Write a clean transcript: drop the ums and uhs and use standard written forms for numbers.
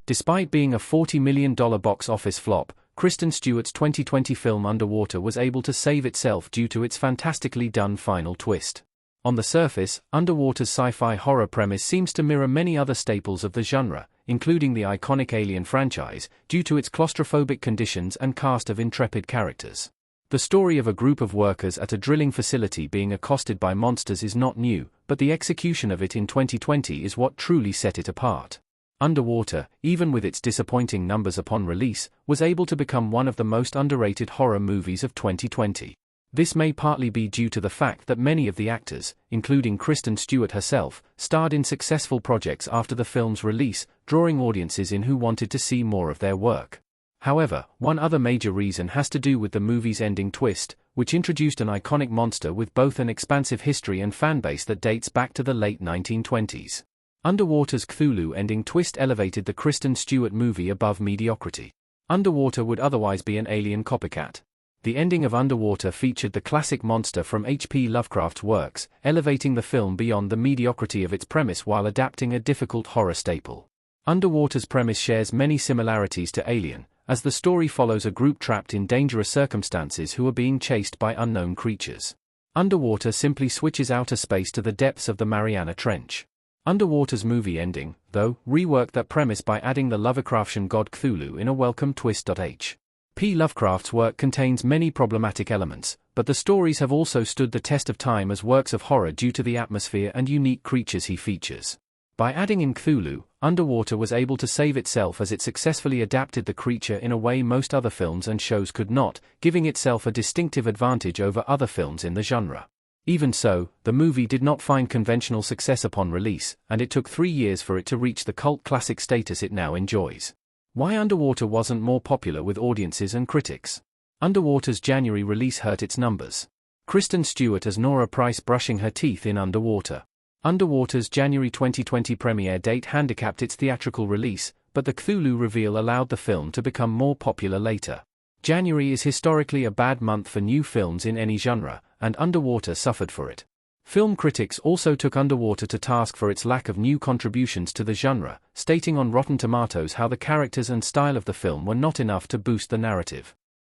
Despite being a $40 million box office flop, Kristen Stewart's 2020 film Underwater was able to save itself due to its fantastically done final twist. On the surface, Underwater's sci-fi horror premise seems to mirror many other staples of the genre, including the iconic Alien franchise, due to its claustrophobic conditions and cast of intrepid characters. The story of a group of workers at a drilling facility being accosted by monsters is not new, but the execution of it in 2020 is what truly set it apart. Underwater, even with its disappointing numbers upon release, was able to become one of the most underrated horror movies of 2020. This may partly be due to the fact that many of the actors, including Kristen Stewart herself, starred in successful projects after the film's release, drawing audiences in who wanted to see more of their work. However, one other major reason has to do with the movie's ending twist, which introduced an iconic monster with both an expansive history and fanbase that dates back to the late 1920s. Underwater's Cthulhu ending twist elevated the Kristen Stewart movie above mediocrity. Underwater would otherwise be an Alien copycat. The ending of Underwater featured the classic monster from H.P. Lovecraft's works, elevating the film beyond the mediocrity of its premise while adapting a difficult horror staple. Underwater's premise shares many similarities to Alien, as the story follows a group trapped in dangerous circumstances who are being chased by unknown creatures. Underwater simply switches outer space to the depths of the Mariana Trench. Underwater's movie ending, though, reworked that premise by adding the Lovecraftian god Cthulhu in a welcome twist. H.P. Lovecraft's work contains many problematic elements, but the stories have also stood the test of time as works of horror due to the atmosphere and unique creatures he features. By adding in Cthulhu, Underwater was able to save itself as it successfully adapted the creature in a way most other films and shows could not, giving itself a distinctive advantage over other films in the genre. Even so, the movie did not find conventional success upon release, and it took 3 years for it to reach the cult classic status it now enjoys. Why Underwater wasn't more popular with audiences and critics? Underwater's January release hurt its numbers. Kristen Stewart as Nora Price brushing her teeth in Underwater. Underwater's January 2020 premiere date handicapped its theatrical release, but the Cthulhu reveal allowed the film to become more popular later. January is historically a bad month for new films in any genre, and Underwater suffered for it. Film critics also took Underwater to task for its lack of new contributions to the genre, stating on Rotten Tomatoes how the characters and style of the film were not enough to boost the narrative.